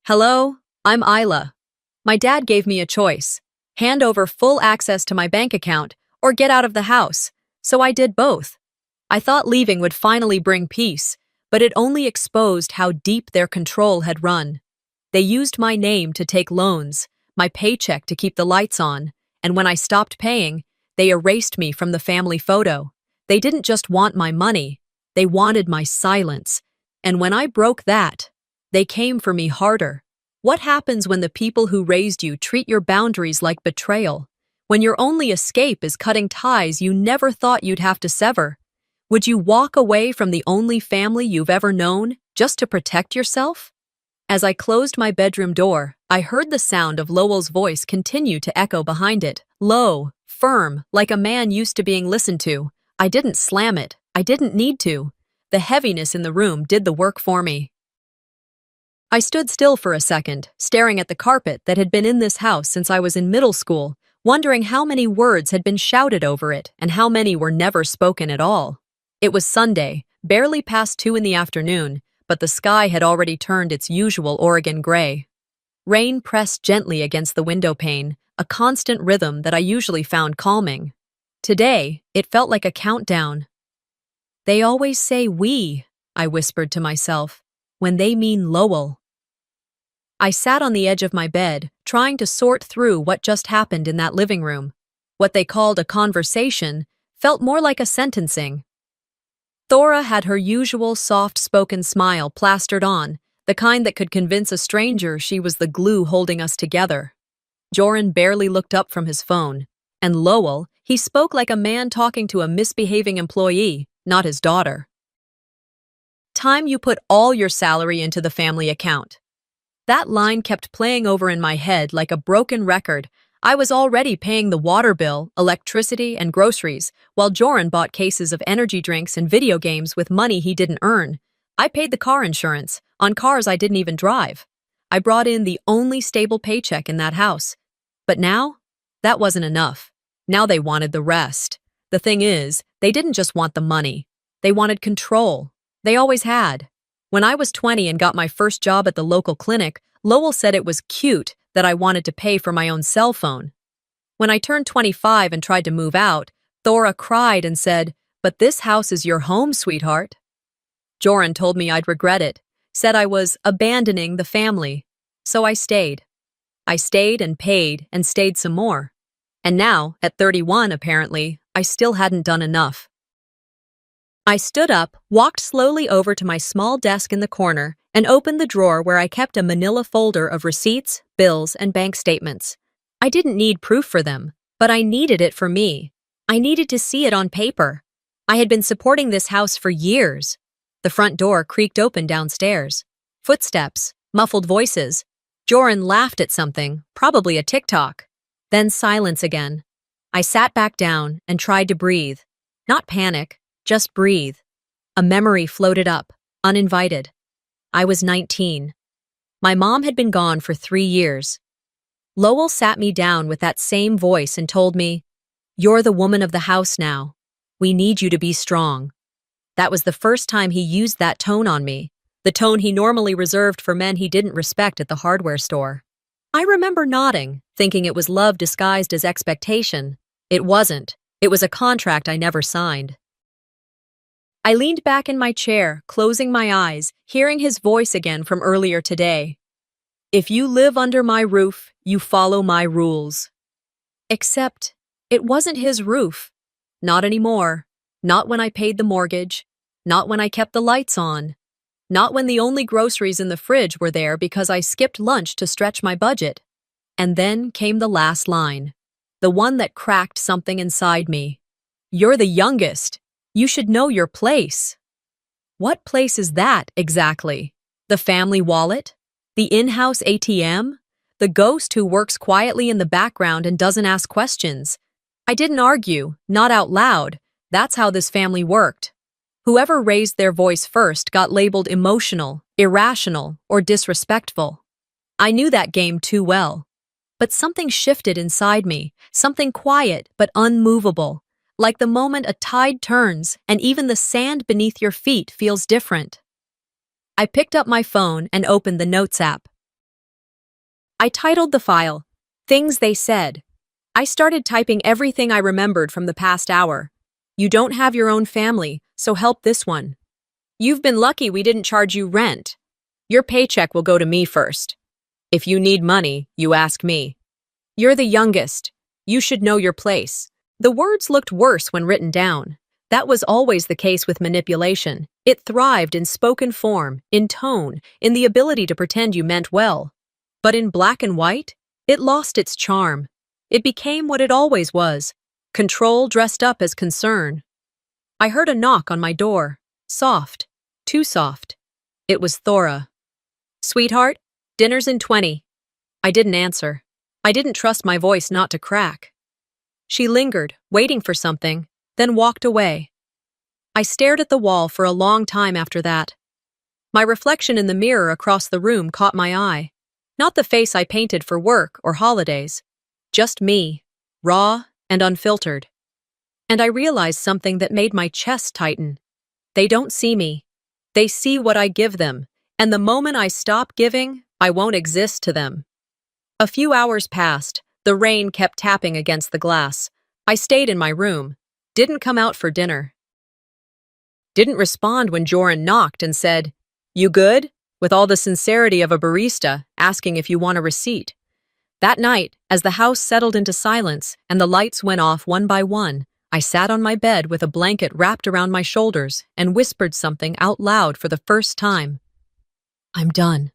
Hello, I'm Isla. My dad gave me a choice: hand over full access to my bank account or get out of the house, so I did both. I thought leaving would finally bring peace, but it only exposed how deep their control had run. They used my name to take loans, my paycheck to keep the lights on, and when I stopped paying, they erased me from the family photo. They didn't just want my money, they wanted my silence. And when I broke that, they came for me harder. What happens when the people who raised you treat your boundaries like betrayal? When your only escape is cutting ties you never thought you'd have to sever? Would you walk away from the only family you've ever known just to protect yourself? As I closed my bedroom door, I heard the sound of Lowell's voice continue to echo behind it, low, firm, like a man used to being listened to. I didn't slam it. I didn't need to. The heaviness in the room did the work for me. I stood still for a second, staring at the carpet that had been in this house since I was in middle school, wondering how many words had been shouted over it and how many were never spoken at all. It was Sunday, barely past 2 in the afternoon, but the sky had already turned its usual Oregon gray. Rain pressed gently against the window pane, a constant rhythm that I usually found calming. Today, it felt like a countdown. They always say we, I whispered to myself, when they mean Lowell. I sat on the edge of my bed, trying to sort through what just happened in that living room. What they called a conversation felt more like a sentencing. Thora had her usual soft-spoken smile plastered on, the kind that could convince a stranger she was the glue holding us together. Joran barely looked up from his phone. And Lowell, he spoke like a man talking to a misbehaving employee, not his daughter. Time you put all your salary into the family account. That line kept playing over in my head like a broken record. I was already paying the water bill, electricity, and groceries, while Joran bought cases of energy drinks and video games with money he didn't earn. I paid the car insurance, on cars I didn't even drive. I brought in the only stable paycheck in that house. But now, that wasn't enough. Now they wanted the rest. The thing is, they didn't just want the money. They wanted control. They always had. When I was 20 and got my first job at the local clinic, Lowell said it was cute that I wanted to pay for my own cell phone. When I turned 25 and tried to move out, Thora cried and said, "But this house is your home, sweetheart." Joran told me I'd regret it, said I was abandoning the family. So I stayed. I stayed and paid and stayed some more. And now, at 31 apparently, I still hadn't done enough. I stood up, walked slowly over to my small desk in the corner, and opened the drawer where I kept a manila folder of receipts, bills, and bank statements. I didn't need proof for them, but I needed it for me. I needed to see it on paper. I had been supporting this house for years. The front door creaked open downstairs. Footsteps, muffled voices. Joran laughed at something, probably a TikTok. Then silence again. I sat back down and tried to breathe. Not panic, just breathe. A memory floated up, uninvited. I was 19. My mom had been gone for 3 years. Lowell sat me down with that same voice and told me, "You're the woman of the house now. We need you to be strong." That was the first time he used that tone on me, the tone he normally reserved for men he didn't respect at the hardware store. I remember nodding, thinking it was love disguised as expectation. It wasn't. It was a contract I never signed. I leaned back in my chair, closing my eyes, hearing his voice again from earlier today. "If you live under my roof, you follow my rules." Except, it wasn't his roof. Not anymore. Not when I paid the mortgage. Not when I kept the lights on. Not when the only groceries in the fridge were there because I skipped lunch to stretch my budget. And then came the last line. The one that cracked something inside me. "You're the youngest. You should know your place." What place is that, exactly? The family wallet? The in-house ATM? The ghost who works quietly in the background and doesn't ask questions? I didn't argue, not out loud. That's how this family worked. Whoever raised their voice first got labeled emotional, irrational, or disrespectful. I knew that game too well. But something shifted inside me, something quiet but unmovable. Like the moment a tide turns and even the sand beneath your feet feels different. I picked up my phone and opened the Notes app. I titled the file, Things They Said. I started typing everything I remembered from the past hour. You don't have your own family, so help this one. You've been lucky we didn't charge you rent. Your paycheck will go to me first. If you need money, you ask me. You're the youngest. You should know your place. The words looked worse when written down. That was always the case with manipulation. It thrived in spoken form, in tone, in the ability to pretend you meant well. But in black and white, it lost its charm. It became what it always was, control dressed up as concern. I heard a knock on my door. Soft. Too soft. It was Thora. Sweetheart, dinner's in 20. I didn't answer. I didn't trust my voice not to crack. She lingered, waiting for something, then walked away. I stared at the wall for a long time after that. My reflection in the mirror across the room caught my eye. Not the face I painted for work or holidays. Just me, raw and unfiltered. And I realized something that made my chest tighten. They don't see me. They see what I give them, and the moment I stop giving, I won't exist to them. A few hours passed. The rain kept tapping against the glass. I stayed in my room. Didn't come out for dinner. Didn't respond when Joran knocked and said, "You good?" with all the sincerity of a barista asking if you want a receipt. That night, as the house settled into silence and the lights went off one by one, I sat on my bed with a blanket wrapped around my shoulders and whispered something out loud for the first time. I'm done.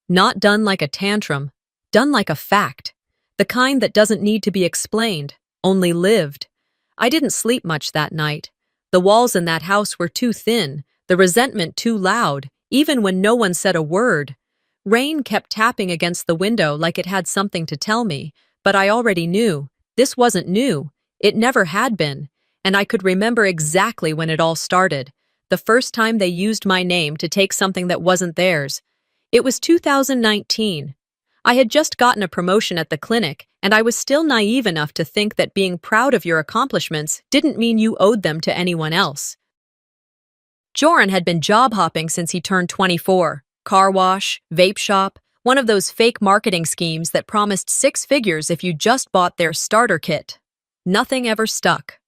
Not done like a tantrum, done like a fact. The kind that doesn't need to be explained, only lived. I didn't sleep much that night. The walls in that house were too thin, the resentment too loud, even when no one said a word. Rain kept tapping against the window like it had something to tell me, but I already knew. This wasn't new. It never had been. And I could remember exactly when it all started. The first time they used my name to take something that wasn't theirs. It was 2019. I had just gotten a promotion at the clinic, and I was still naive enough to think that being proud of your accomplishments didn't mean you owed them to anyone else. Joran had been job hopping since he turned 24. Car wash, vape shop, one of those fake marketing schemes that promised 6 figures if you just bought their starter kit. Nothing ever stuck.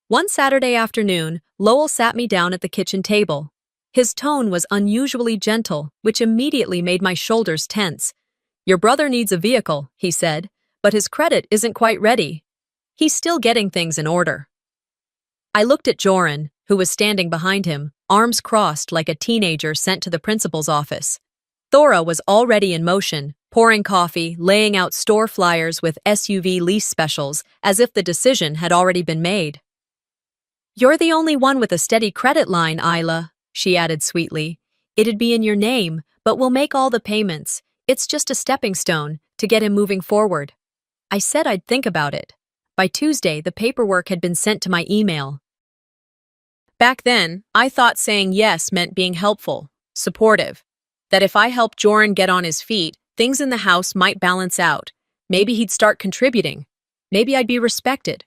One Saturday afternoon, Lowell sat me down at the kitchen table. His tone was unusually gentle, which immediately made my shoulders tense. Your brother needs a vehicle, he said, but his credit isn't quite ready. He's still getting things in order. I looked at Joran, who was standing behind him, arms crossed like a teenager sent to the principal's office. Thora was already in motion, pouring coffee, laying out store flyers with SUV lease specials, as if the decision had already been made. You're the only one with a steady credit line, Isla, she added sweetly. It'd be in your name, but we'll make all the payments. It's just a stepping stone to get him moving forward. I said I'd think about it. By Tuesday, the paperwork had been sent to my email. Back then, I thought saying yes meant being helpful, supportive. That if I helped Joran get on his feet, things in the house might balance out. Maybe he'd start contributing. Maybe I'd be respected.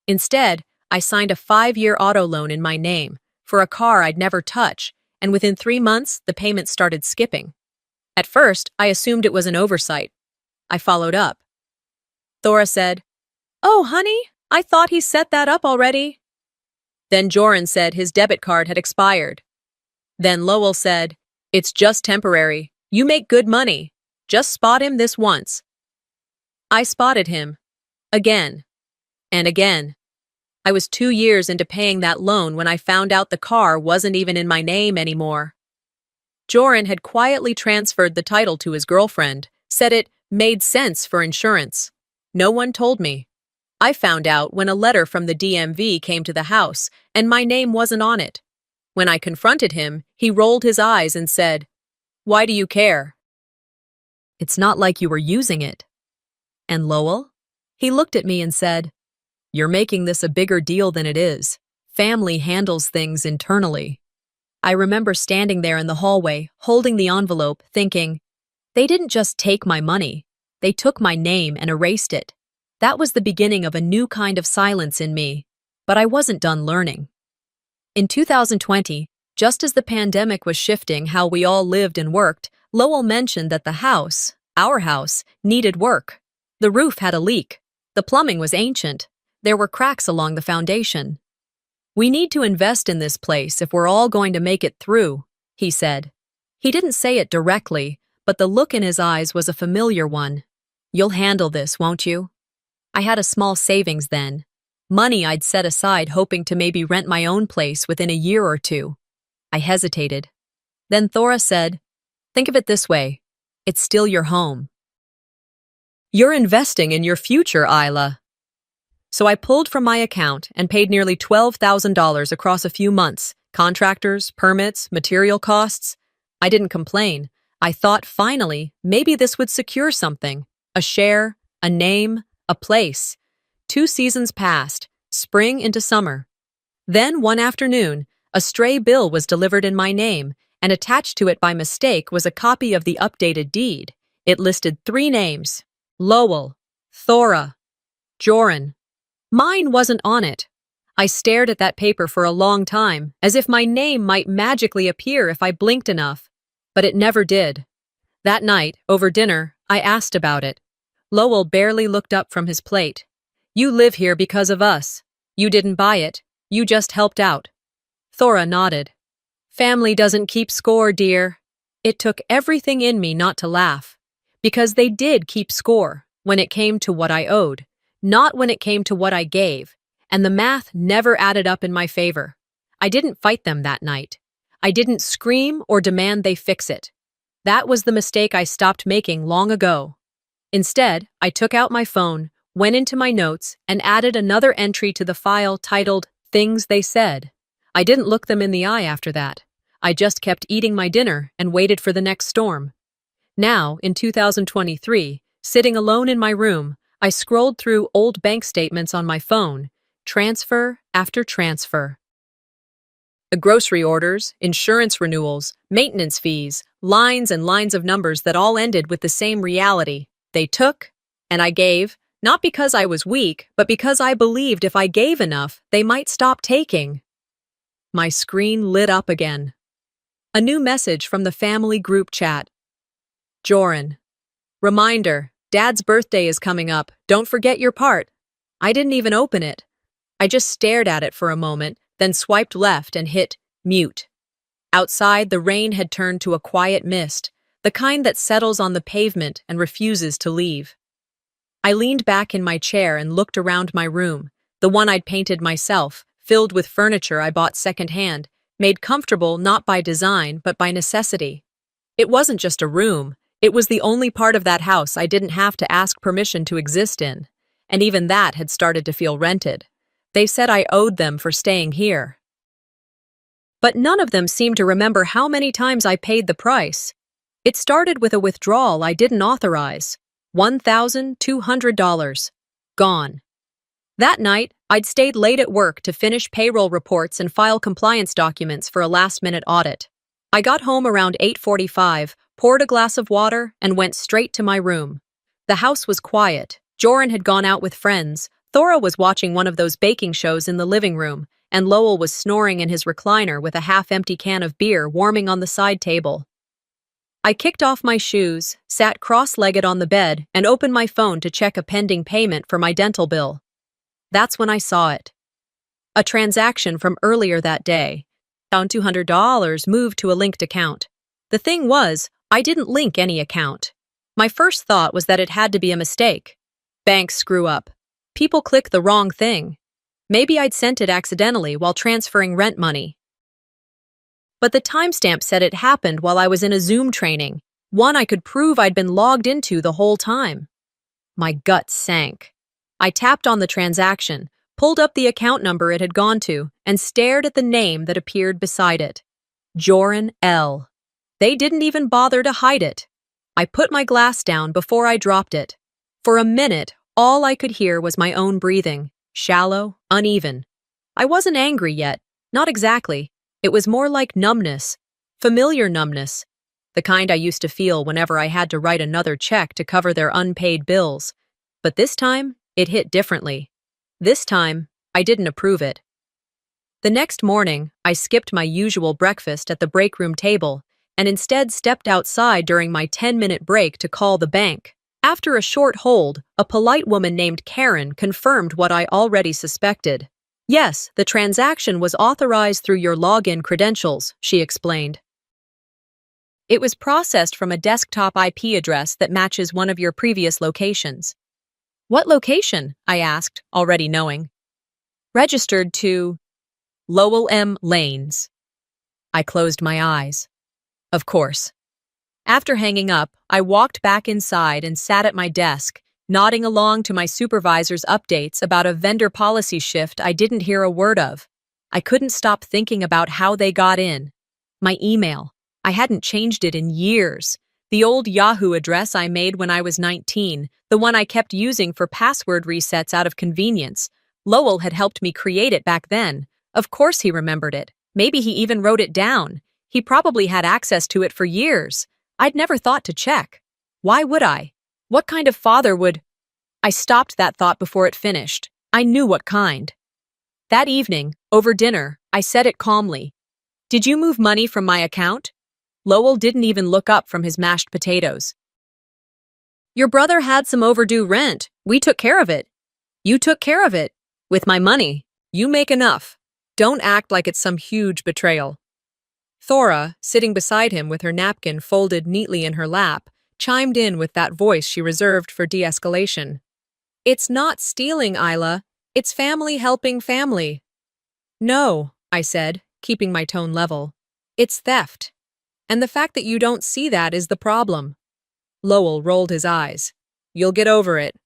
Instead, I signed a 5-year auto loan in my name for a car I'd never touch, and within 3 months, the payments started skipping. At first, I assumed it was an oversight. I followed up. Thora said, "Oh, honey, I thought he set that up already." Then Joran said his debit card had expired. Then Lowell said, "It's just temporary. You make good money. Just spot him this once." I spotted him. Again. And again. I was 2 years into paying that loan when I found out the car wasn't even in my name anymore. Joran had quietly transferred the title to his girlfriend, said it made sense for insurance. No one told me. I found out when a letter from the DMV came to the house, and my name wasn't on it. When I confronted him, he rolled his eyes and said, "Why do you care?" It's not like you were using it. And Lowell? He looked at me and said, "You're making this a bigger deal than it is. Family handles things internally." I remember standing there in the hallway, holding the envelope, thinking, they didn't just take my money. They took my name and erased it. That was the beginning of a new kind of silence in me. But I wasn't done learning. In 2020, just as the pandemic was shifting how we all lived and worked, Lowell mentioned that the house, Our house needed work. The roof had a leak. The plumbing was ancient. There were cracks along the foundation. "We need to invest in this place if we're all going to make it through," he said. He didn't say it directly, but the look in his eyes was a familiar one. "You'll handle this, won't you?" I had a small savings then. Money I'd set aside hoping to maybe rent my own place within a year or two. I hesitated. Then Thora said, "Think of it this way. It's still your home. You're investing in your future, Isla." So I pulled from my account and paid nearly $12,000 across a few months, contractors, permits, material costs. I didn't complain. I thought finally, maybe this would secure something. A share, a name, a place. 2 seasons passed, spring into summer. Then one afternoon, a stray bill was delivered in my name, and attached to it by mistake was a copy of the updated deed. It listed 3 names: Lowell, Thora, Joran. Mine wasn't on it. I stared at that paper for a long time, as if my name might magically appear if I blinked enough. But it never did. That night, over dinner, I asked about it. Lowell barely looked up from his plate. "You live here because of us. You didn't buy it. You just helped out." Thora nodded. "Family doesn't keep score, dear." It took everything in me not to laugh. Because they did keep score when it came to what I owed, not when it came to what I gave, and the math never added up in my favor. I didn't fight them that night. I didn't scream or demand they fix it. That was the mistake I stopped making long ago. Instead, I took out my phone, went into my notes, and added another entry to the file titled "Things They Said." I didn't look them in the eye after that. I just kept eating my dinner and waited for the next storm. Now, in 2023, sitting alone in my room, I scrolled through old bank statements on my phone, transfer after transfer. The grocery orders, insurance renewals, maintenance fees, lines and lines of numbers that all ended with the same reality. They took, and I gave, not because I was weak, but because I believed if I gave enough, they might stop taking. My screen lit up again. A new message from the family group chat. Joran. "Reminder, Dad's birthday is coming up. Don't forget your part." I didn't even open it. I just stared at it for a moment, then swiped left and hit mute. Outside, the rain had turned to a quiet mist, the kind that settles on the pavement and refuses to leave. I leaned back in my chair and looked around my room, the one I'd painted myself, filled with furniture I bought secondhand, made comfortable not by design but by necessity. It wasn't just a room. It was the only part of that house I didn't have to ask permission to exist in, and even that had started to feel rented. They said I owed them for staying here. But none of them seemed to remember how many times I paid the price. It started with a withdrawal I didn't authorize. $1,200. Gone. That night, I'd stayed late at work to finish payroll reports and file compliance documents for a last-minute audit. I got home around 8:45, poured a glass of water, and went straight to my room. The house was quiet. Joran had gone out with friends, Thora was watching one of those baking shows in the living room, and Lowell was snoring in his recliner with a half-empty can of beer warming on the side table. I kicked off my shoes, sat cross-legged on the bed, and opened my phone to check a pending payment for my dental bill. That's when I saw it. A transaction from earlier that day. Found $200 moved to a linked account. The thing was, I didn't link any account. My first thought was that it had to be a mistake. Banks screw up. People click the wrong thing. Maybe I'd sent it accidentally while transferring rent money. But the timestamp said it happened while I was in a Zoom training, one I could prove I'd been logged into the whole time. My gut sank. I tapped on the transaction, pulled up the account number it had gone to, and stared at the name that appeared beside it. Joran L. They didn't even bother to hide it. I put my glass down before I dropped it. For a minute, all I could hear was my own breathing, shallow, uneven. I wasn't angry yet, not exactly. It was more like numbness, familiar numbness, the kind I used to feel whenever I had to write another check to cover their unpaid bills. But this time, it hit differently. This time, I didn't approve it. The next morning, I skipped my usual breakfast at the break room table, and instead stepped outside during my 10-minute break to call the bank. After a short hold, a polite woman named Karen confirmed what I already suspected. Yes, the transaction was authorized through your login credentials, she explained. It was processed from a desktop IP address that matches one of your previous locations. What location? I asked, already knowing. Registered to Lowell M. Lanes. I closed my eyes. Of course. After hanging up, I walked back inside and sat at my desk, nodding along to my supervisor's updates about a vendor policy shift I didn't hear a word of. I couldn't stop thinking about how they got in. My email. I hadn't changed it in years. The old Yahoo address I made when I was 19, the one I kept using for password resets out of convenience. Lowell had helped me create it back then. Of course he remembered it. Maybe he even wrote it down. He probably had access to it for years. I'd never thought to check. Why would I? What kind of father would? I stopped that thought before it finished. I knew what kind. That evening, over dinner, I said it calmly. Did you move money from my account? Lowell didn't even look up from his mashed potatoes. Your brother had some overdue rent. We took care of it. You took care of it. With my money. You make enough. Don't act like it's some huge betrayal. Thora, sitting beside him with her napkin folded neatly in her lap, chimed in with that voice she reserved for de-escalation. It's not stealing, Isla. It's family helping family. No, I said, keeping my tone level. It's theft. And the fact that you don't see that is the problem. Lowell rolled his eyes. You'll get over it.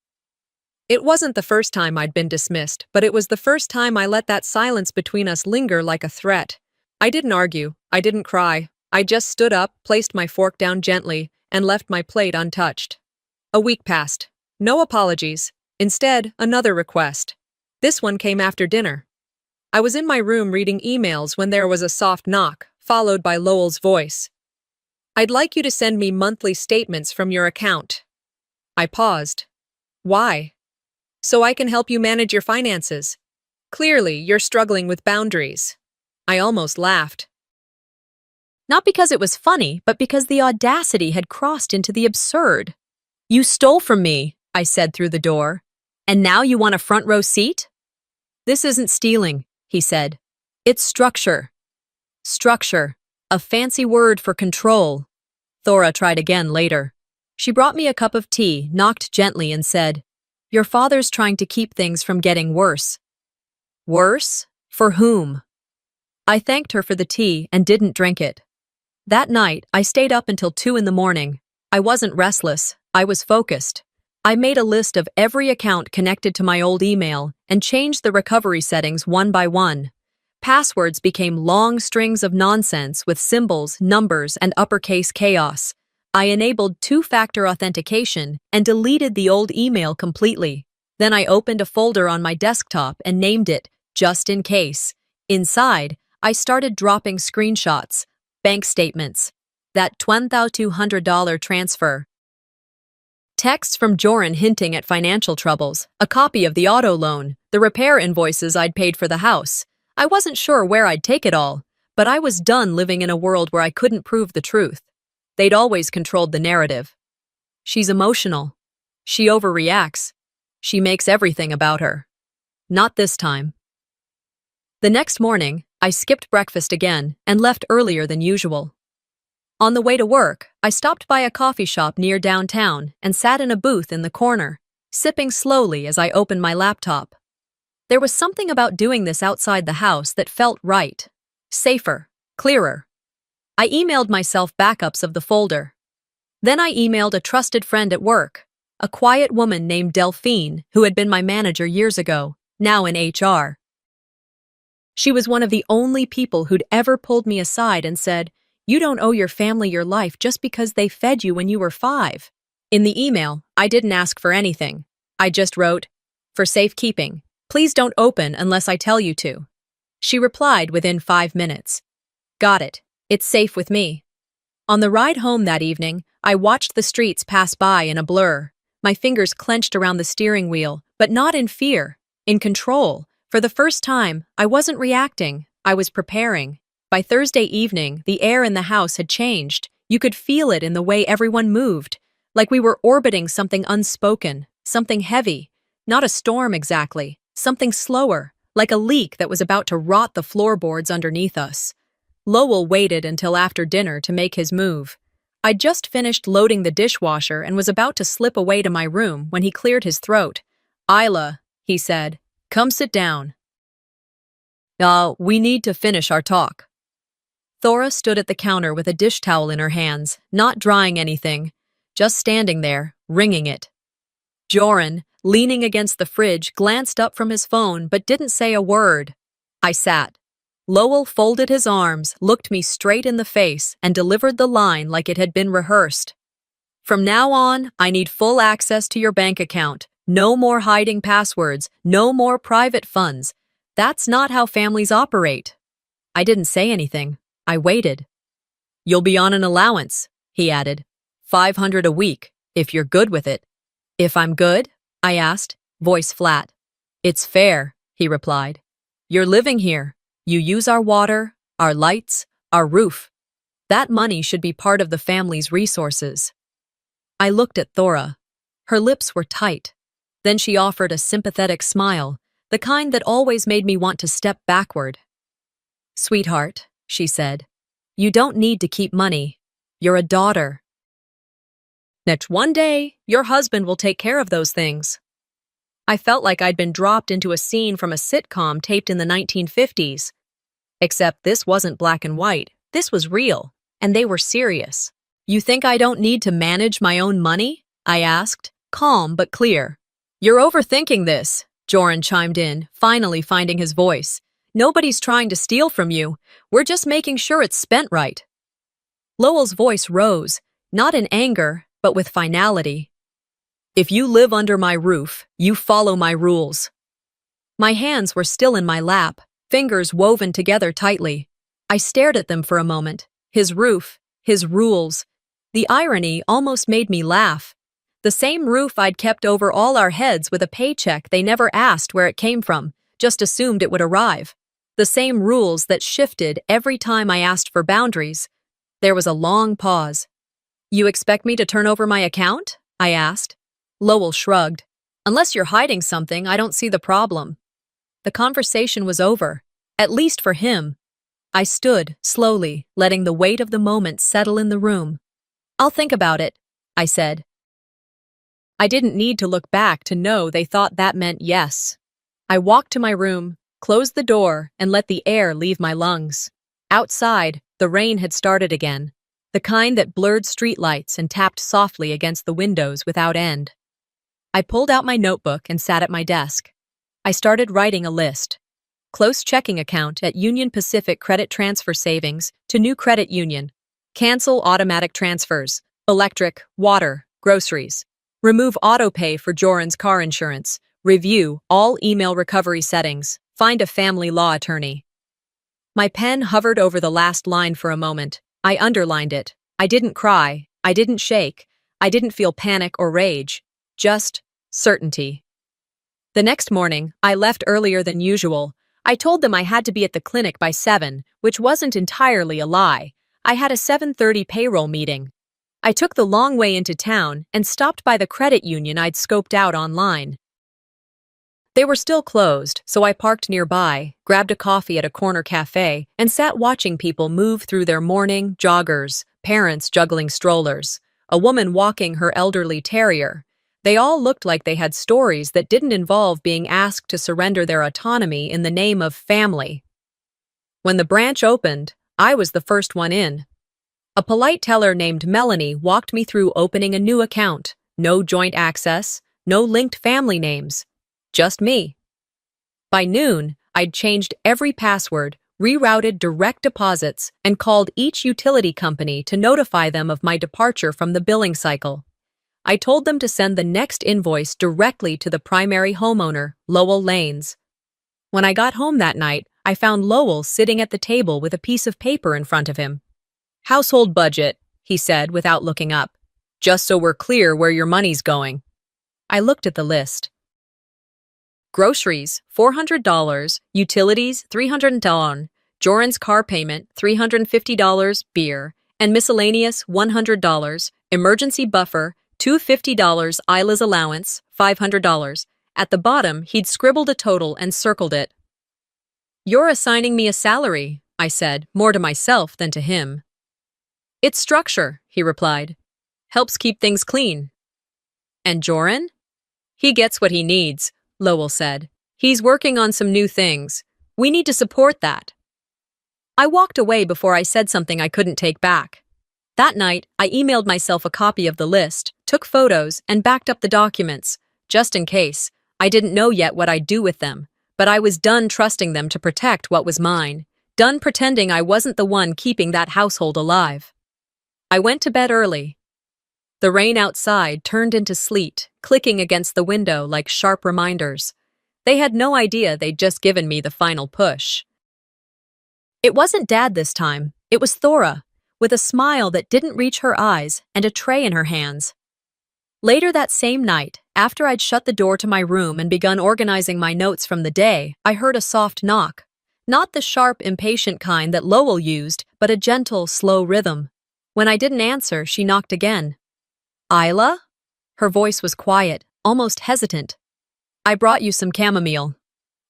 It wasn't the first time I'd been dismissed, but it was the first time I let that silence between us linger like a threat. I didn't argue. I didn't cry. I just stood up, placed my fork down gently, and left my plate untouched. A week passed. No apologies. Instead, another request. This one came after dinner. I was in my room reading emails when there was a soft knock, followed by Lowell's voice. I'd like you to send me monthly statements from your account. I paused. Why? So I can help you manage your finances. Clearly, you're struggling with boundaries. I almost laughed. Not because it was funny, but because the audacity had crossed into the absurd. You stole from me, I said through the door. And now you want a front row seat? This isn't stealing, he said. It's structure. Structure. A fancy word for control. Thora tried again later. She brought me a cup of tea, knocked gently, and said, Your father's trying to keep things from getting worse. Worse? For whom? I thanked her for the tea and didn't drink it. That night, I stayed up until 2 a.m. I wasn't restless. I was focused. I made a list of every account connected to my old email and changed the recovery settings one by one. Passwords became long strings of nonsense with symbols, numbers, and uppercase chaos. I enabled two-factor authentication and deleted the old email completely. Then I opened a folder on my desktop and named it, just in case. Inside, I started dropping screenshots, bank statements, that $2,200 transfer, texts from Joran hinting at financial troubles, a copy of the auto loan, the repair invoices I'd paid for the house. I wasn't sure where I'd take it all, but I was done living in a world where I couldn't prove the truth. They'd always controlled the narrative. She's emotional. She overreacts. She makes everything about her. Not this time. The next morning, I skipped breakfast again and left earlier than usual. On the way to work, I stopped by a coffee shop near downtown and sat in a booth in the corner, sipping slowly as I opened my laptop. There was something about doing this outside the house that felt right. Safer, clearer. I emailed myself backups of the folder. Then I emailed a trusted friend at work, a quiet woman named Delphine who had been my manager years ago, now in HR. She was one of the only people who'd ever pulled me aside and said, You don't owe your family your life just because they fed you when you were 5. In the email, I didn't ask for anything. I just wrote, For safekeeping, please don't open unless I tell you to. She replied within 5 minutes. Got it. It's safe with me. On the ride home that evening, I watched the streets pass by in a blur. My fingers clenched around the steering wheel, but not in fear, in control. For the first time, I wasn't reacting, I was preparing. By Thursday evening, the air in the house had changed. You could feel it in the way everyone moved, like we were orbiting something unspoken, something heavy. Not a storm exactly, something slower, like a leak that was about to rot the floorboards underneath us. Lowell waited until after dinner to make his move. I'd just finished loading the dishwasher and was about to slip away to my room when he cleared his throat. "Isla," he said, "come sit down. We need to finish our talk." Thora stood at the counter with a dish towel in her hands, not drying anything, just standing there, wringing it. Joran, leaning against the fridge, glanced up from his phone but didn't say a word. I sat. Lowell folded his arms, looked me straight in the face, and delivered the line like it had been rehearsed. "From now on, I need full access to your bank account. No more hiding passwords, no more private funds. That's not how families operate." I didn't say anything. I waited. "You'll be on an allowance," he added. "500 a week, if you're good with it." "If I'm good?" I asked, voice flat. "It's fair," he replied. "You're living here. You use our water, our lights, our roof. That money should be part of the family's resources." I looked at Thora. Her lips were tight. Then she offered a sympathetic smile, the kind that always made me want to step backward. "Sweetheart," she said, "you don't need to keep money. You're a daughter. Next one day, your husband will take care of those things." I felt like I'd been dropped into a scene from a sitcom taped in the 1950s. Except this wasn't black and white. This was real, and they were serious. "You think I don't need to manage my own money?" I asked, calm but clear. "You're overthinking this," Joran chimed in, finally finding his voice. "Nobody's trying to steal from you. We're just making sure it's spent right." Lowell's voice rose, not in anger, but with finality. "If you live under my roof, you follow my rules." My hands were still in my lap, fingers woven together tightly. I stared at them for a moment. His roof, his rules. The irony almost made me laugh. The same roof I'd kept over all our heads with a paycheck they never asked where it came from, just assumed it would arrive. The same rules that shifted every time I asked for boundaries. There was a long pause. "You expect me to turn over my account?" I asked. Lowell shrugged. "Unless you're hiding something, I don't see the problem." The conversation was over, at least for him. I stood, slowly, letting the weight of the moment settle in the room. "I'll think about it," I said. I didn't need to look back to know they thought that meant yes. I walked to my room, closed the door, and let the air leave my lungs. Outside, the rain had started again, the kind that blurred streetlights and tapped softly against the windows without end. I pulled out my notebook and sat at my desk. I started writing a list. Close checking account at Union Pacific Credit Transfer Savings to New Credit Union. Cancel automatic transfers, electric, water, groceries. Remove autopay for Joran's car insurance. Review all email recovery settings. Find a family law attorney. My pen hovered over the last line for a moment. I underlined it. I didn't cry. I didn't shake. I didn't feel panic or rage. Just certainty. The next morning, I left earlier than usual. I told them I had to be at the clinic by 7, which wasn't entirely a lie. I had a 7:30 payroll meeting. I took the long way into town and stopped by the credit union I'd scoped out online. They were still closed, so I parked nearby, grabbed a coffee at a corner cafe, and sat watching people move through their morning joggers, parents juggling strollers, a woman walking her elderly terrier. They all looked like they had stories that didn't involve being asked to surrender their autonomy in the name of family. When the branch opened, I was the first one in. A polite teller named Melanie walked me through opening a new account. No joint access, no linked family names. Just me. By noon, I'd changed every password, rerouted direct deposits, and called each utility company to notify them of my departure from the billing cycle. I told them to send the next invoice directly to the primary homeowner, Lowell Lanes. When I got home that night, I found Lowell sitting at the table with a piece of paper in front of him. "Household budget," he said without looking up. "Just so we're clear where your money's going." I looked at the list. Groceries, $400, utilities, $300, Joran's car payment, $350, beer, and miscellaneous, $100, emergency buffer, $250, Isla's allowance, $500. At the bottom, he'd scribbled a total and circled it. "You're assigning me a salary," I said, more to myself than to him. "It's structure," he replied. "Helps keep things clean." "And Joran?" "He gets what he needs," Lowell said. "He's working on some new things. We need to support that." I walked away before I said something I couldn't take back. That night, I emailed myself a copy of the list, took photos, and backed up the documents, just in case. I didn't know yet what I'd do with them, but I was done trusting them to protect what was mine, done pretending I wasn't the one keeping that household alive. I went to bed early. The rain outside turned into sleet, clicking against the window like sharp reminders. They had no idea they'd just given me the final push. It wasn't Dad this time, it was Thora, with a smile that didn't reach her eyes and a tray in her hands. Later that same night, after I'd shut the door to my room and begun organizing my notes from the day, I heard a soft knock. Not the sharp, impatient kind that Lowell used, but a gentle, slow rhythm. When I didn't answer, she knocked again. "Isla?" Her voice was quiet, almost hesitant. "I brought you some chamomile."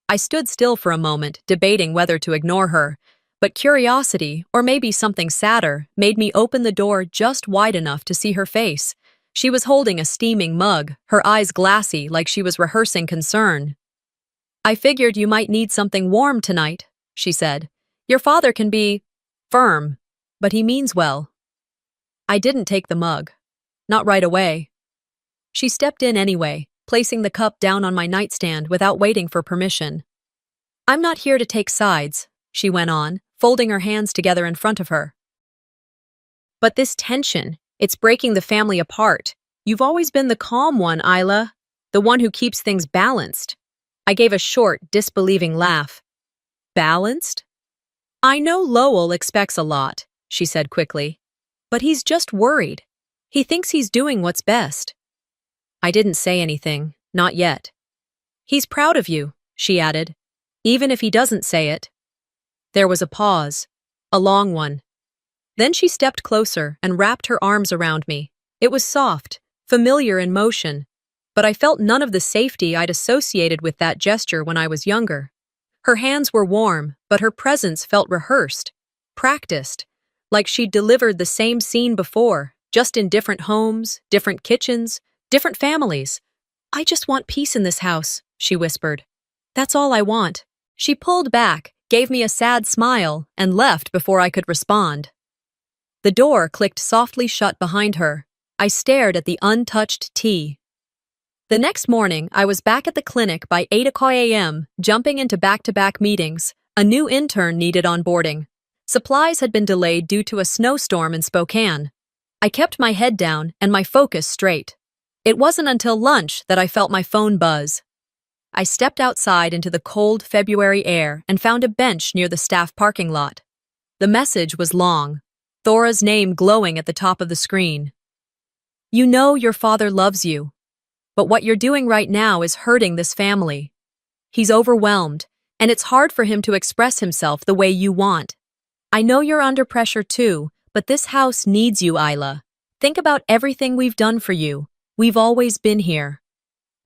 I stood still for a moment, debating whether to ignore her, but curiosity, or maybe something sadder, made me open the door just wide enough to see her face. She was holding a steaming mug, her eyes glassy like she was rehearsing concern. "I figured you might need something warm tonight," she said. "Your father can be firm, but he means well." I didn't take the mug. Not right away. She stepped in anyway, placing the cup down on my nightstand without waiting for permission. "I'm not here to take sides," she went on, folding her hands together in front of her. "But this tension, it's breaking the family apart. You've always been the calm one, Isla, the one who keeps things balanced." I gave a short, disbelieving laugh. "Balanced?" "I know Lowell expects a lot," she said quickly. "But he's just worried. He thinks he's doing what's best." I didn't say anything, not yet. "He's proud of you," she added, "even if he doesn't say it." There was a pause, a long one. Then she stepped closer and wrapped her arms around me. It was soft, familiar in motion, but I felt none of the safety I'd associated with that gesture when I was younger. Her hands were warm, but her presence felt rehearsed, practiced, like she'd delivered the same scene before, just in different homes, different kitchens, different families. "I just want peace in this house," she whispered. "That's all I want." She pulled back, gave me a sad smile, and left before I could respond. The door clicked softly shut behind her. I stared at the untouched tea. The next morning, I was back at the clinic by 8 a.m., jumping into back-to-back meetings. A new intern needed onboarding. Supplies had been delayed due to a snowstorm in Spokane. I kept my head down and my focus straight. It wasn't until lunch that I felt my phone buzz. I stepped outside into the cold February air and found a bench near the staff parking lot. The message was long, Thora's name glowing at the top of the screen. "You know your father loves you, but what you're doing right now is hurting this family. He's overwhelmed, and it's hard for him to express himself the way you want. I know you're under pressure too, but this house needs you, Isla. Think about everything we've done for you. We've always been here."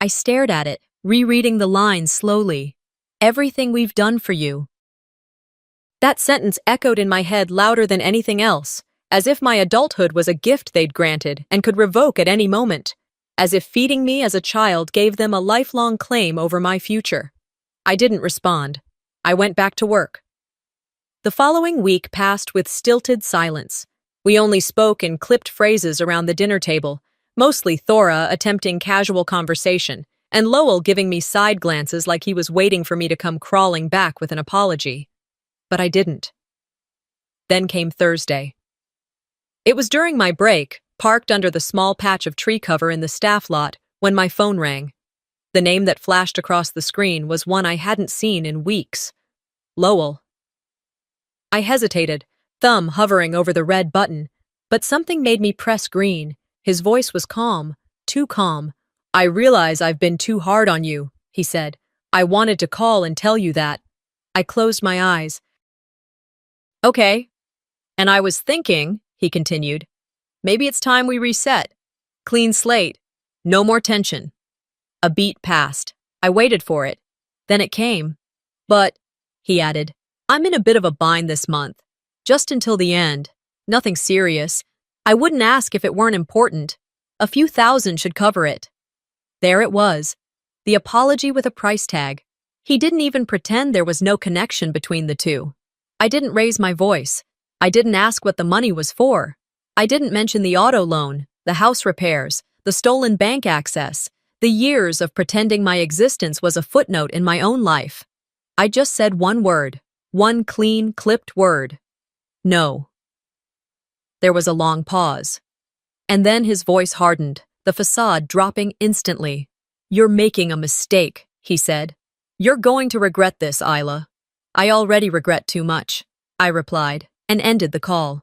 I stared at it, rereading the lines slowly. "Everything we've done for you." That sentence echoed in my head louder than anything else, as if my adulthood was a gift they'd granted and could revoke at any moment, as if feeding me as a child gave them a lifelong claim over my future. I didn't respond. I went back to work. The following week passed with stilted silence. We only spoke in clipped phrases around the dinner table, mostly Thora attempting casual conversation, and Lowell giving me side glances like he was waiting for me to come crawling back with an apology. But I didn't. Then came Thursday. It was during my break, parked under the small patch of tree cover in the staff lot, when my phone rang. The name that flashed across the screen was one I hadn't seen in weeks. Lowell. I hesitated, thumb hovering over the red button, but something made me press green. His voice was calm, too calm. "I realize I've been too hard on you," he said. "I wanted to call and tell you that." I closed my eyes. Okay. And I was thinking, he continued, maybe it's time we reset. Clean slate. No more tension. A beat passed. I waited for it. Then it came. But, he added, I'm in a bit of a bind this month. Just until the end. Nothing serious. I wouldn't ask if it weren't important. A few thousand should cover it. There it was. The apology with a price tag. He didn't even pretend there was no connection between the two. I didn't raise my voice. I didn't ask what the money was for. I didn't mention the auto loan, the house repairs, the stolen bank access, the years of pretending my existence was a footnote in my own life. I just said one word, one clean, clipped word. No. There was a long pause. And then his voice hardened, the facade dropping instantly. You're making a mistake, he said. You're going to regret this, Isla. I already regret too much, I replied, and ended the call.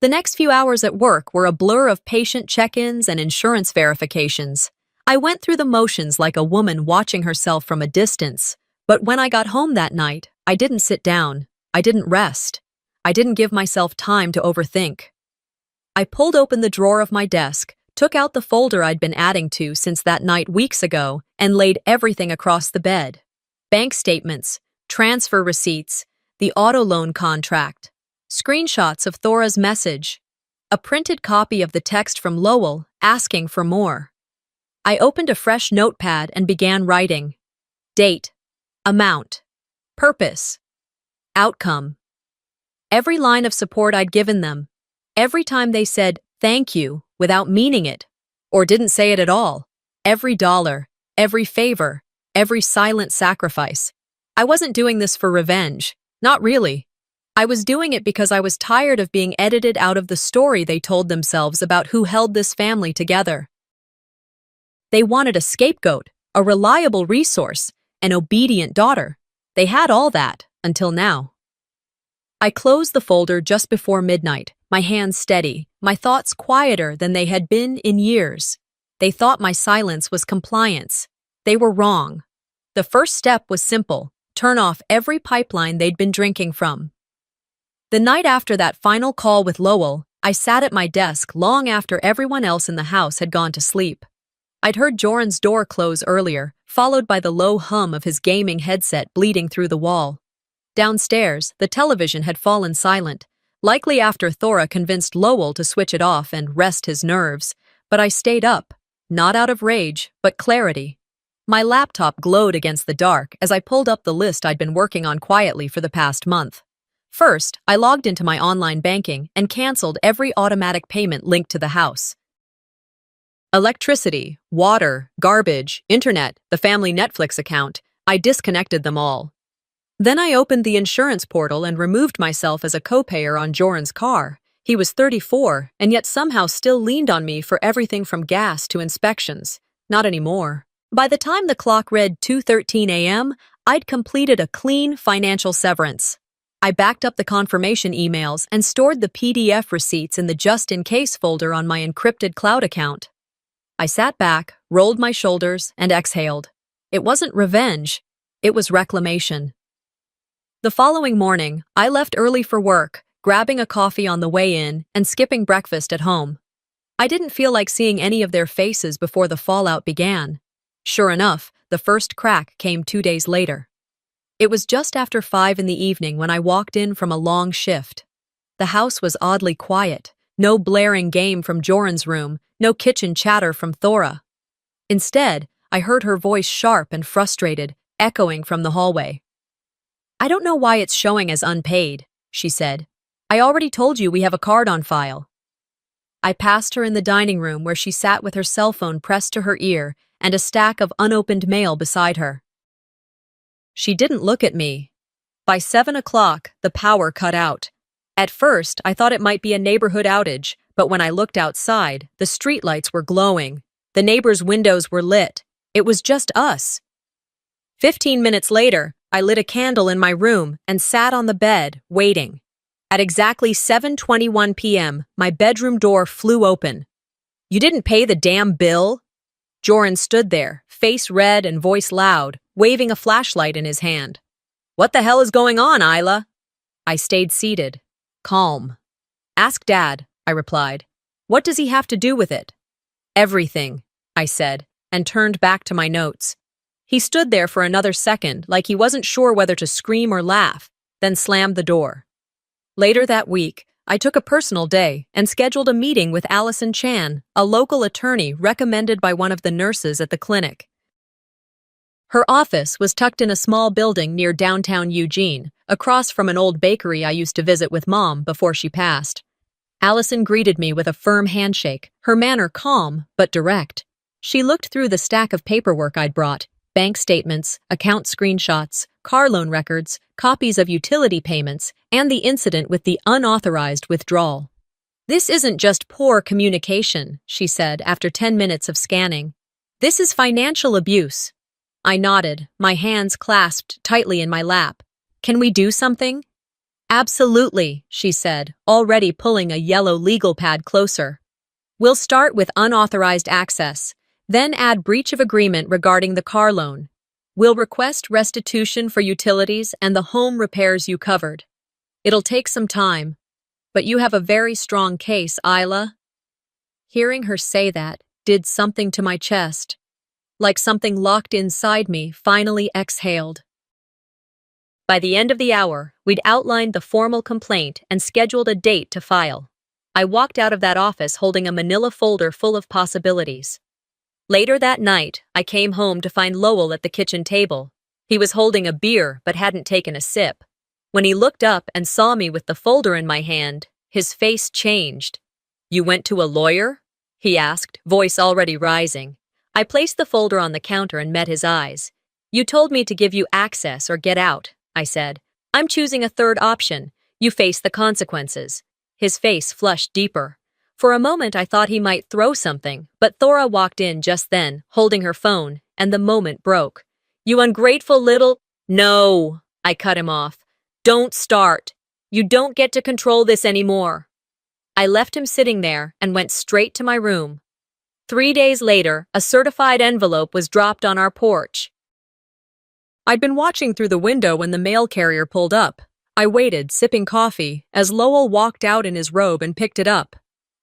The next few hours at work were a blur of patient check-ins and insurance verifications. I went through the motions like a woman watching herself from a distance, but when I got home that night, I didn't sit down. I didn't rest. I didn't give myself time to overthink. I pulled open the drawer of my desk, took out the folder I'd been adding to since that night weeks ago, and laid everything across the bed. Bank statements, transfer receipts, the auto loan contract, screenshots of Thora's message, a printed copy of the text from Lowell asking for more. I opened a fresh notepad and began writing. Date, amount, purpose, outcome. Every line of support I'd given them, every time they said thank you without meaning it, or didn't say it at all, every dollar, every favor, every silent sacrifice. I wasn't doing this for revenge, not really. I was doing it because I was tired of being edited out of the story they told themselves about who held this family together. They wanted a scapegoat, a reliable resource, an obedient daughter. They had all that, until now. I closed the folder just before midnight, my hands steady, my thoughts quieter than they had been in years. They thought my silence was compliance. They were wrong. The first step was simple: turn off every pipeline they'd been drinking from. The night after that final call with Lowell, I sat at my desk long after everyone else in the house had gone to sleep. I'd heard Joran's door close earlier, followed by the low hum of his gaming headset bleeding through the wall. Downstairs, the television had fallen silent, likely after Thora convinced Lowell to switch it off and rest his nerves, but I stayed up, not out of rage, but clarity. My laptop glowed against the dark as I pulled up the list I'd been working on quietly for the past month. First, I logged into my online banking and canceled every automatic payment linked to the house. Electricity, water, garbage, internet, the family Netflix account, I disconnected them all. Then I opened the insurance portal and removed myself as a co-payer on Joran's car. He was 34 and yet somehow still leaned on me for everything from gas to inspections. Not anymore. By the time the clock read 2:13 a.m., I'd completed a clean financial severance. I backed up the confirmation emails and stored the PDF receipts in the just-in-case folder on my encrypted cloud account. I sat back, rolled my shoulders, and exhaled. It wasn't revenge. It was reclamation. The following morning, I left early for work, grabbing a coffee on the way in and skipping breakfast at home. I didn't feel like seeing any of their faces before the fallout began. Sure enough, the first crack came 2 days later. It was just after 5 in the evening when I walked in from a long shift. The house was oddly quiet, no blaring game from Joran's room, no kitchen chatter from Thora. Instead, I heard her voice sharp and frustrated, echoing from the hallway. I don't know why it's showing as unpaid, she said. I already told you we have a card on file. I passed her in the dining room where she sat with her cell phone pressed to her ear and a stack of unopened mail beside her. She didn't look at me. By 7 o'clock, the power cut out. At first, I thought it might be a neighborhood outage, but when I looked outside, the streetlights were glowing. The neighbors' windows were lit. It was just us. 15 minutes later, I lit a candle in my room and sat on the bed, waiting. At exactly 7:21 p.m., my bedroom door flew open. You didn't pay the damn bill? Joran stood there, face red and voice loud, waving a flashlight in his hand. What the hell is going on, Isla? I stayed seated, calm. Ask Dad, I replied. What does he have to do with it? Everything, I said, and turned back to my notes. He stood there for another second, like he wasn't sure whether to scream or laugh, then slammed the door. Later that week, I took a personal day and scheduled a meeting with Allison Chan, a local attorney recommended by one of the nurses at the clinic. Her office was tucked in a small building near downtown Eugene, across from an old bakery I used to visit with Mom before she passed. Allison greeted me with a firm handshake, her manner calm but direct. She looked through the stack of paperwork I'd brought, bank statements, account screenshots, car loan records, copies of utility payments, and the incident with the unauthorized withdrawal. This isn't just poor communication, she said after 10 minutes of scanning. This is financial abuse. I nodded, my hands clasped tightly in my lap. Can we do something? Absolutely, she said, already pulling a yellow legal pad closer. We'll start with unauthorized access, then add breach of agreement regarding the car loan. We'll request restitution for utilities and the home repairs you covered. It'll take some time, but you have a very strong case, Isla. Hearing her say that did something to my chest. Like something locked inside me finally exhaled. By the end of the hour, we'd outlined the formal complaint and scheduled a date to file. I walked out of that office holding a manila folder full of possibilities. Later that night, I came home to find Lowell at the kitchen table. He was holding a beer but hadn't taken a sip. When he looked up and saw me with the folder in my hand, his face changed. You went to a lawyer? He asked, voice already rising. I placed the folder on the counter and met his eyes. You told me to give you access or get out, I said. I'm choosing a third option. You face the consequences. His face flushed deeper. For a moment I thought he might throw something, but Thora walked in just then, holding her phone, and the moment broke. You ungrateful little— No, I cut him off. Don't start. You don't get to control this anymore. I left him sitting there and went straight to my room. 3 days later, a certified envelope was dropped on our porch. I'd been watching through the window when the mail carrier pulled up. I waited, sipping coffee, as Lowell walked out in his robe and picked it up.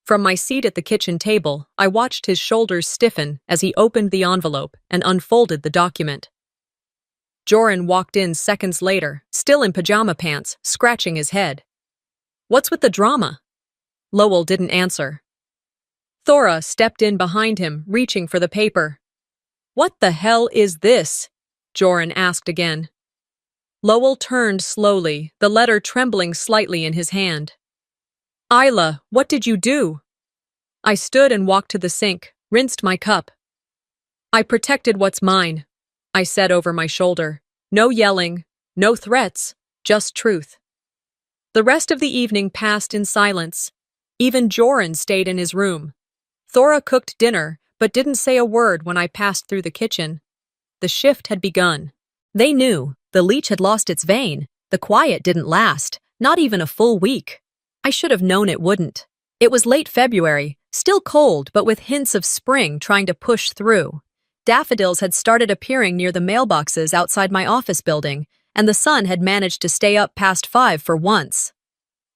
From my seat at the kitchen table, I watched his shoulders stiffen as he opened the envelope and unfolded the document. Joran walked in seconds later, still in pajama pants, scratching his head. What's with the drama? Lowell didn't answer. Thora stepped in behind him, reaching for the paper. What the hell is this? Joran asked again. Lowell turned slowly, the letter trembling slightly in his hand. Isla, what did you do? I stood and walked to the sink, rinsed my cup. I protected what's mine, I said over my shoulder. No yelling, no threats, just truth. The rest of the evening passed in silence. Even Joran stayed in his room. Thora cooked dinner, but didn't say a word when I passed through the kitchen. The shift had begun. They knew. The leech had lost its vein. The quiet didn't last, not even a full week. I should have known it wouldn't. It was late February, still cold but with hints of spring trying to push through. Daffodils had started appearing near the mailboxes outside my office building, and the sun had managed to stay up past 5 for once.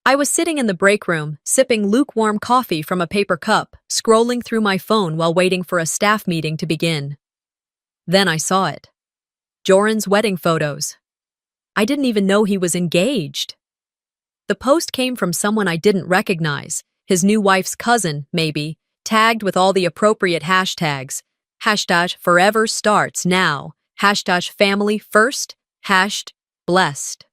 I was sitting in the break room, sipping lukewarm coffee from a paper cup, scrolling through my phone while waiting for a staff meeting to begin. Then I saw it. Joran's wedding photos. I didn't even know he was engaged. The post came from someone I didn't recognize, his new wife's cousin, maybe, tagged with all the appropriate hashtags. Hashtag forever starts now. Hashtag family first. Hashtag blessed.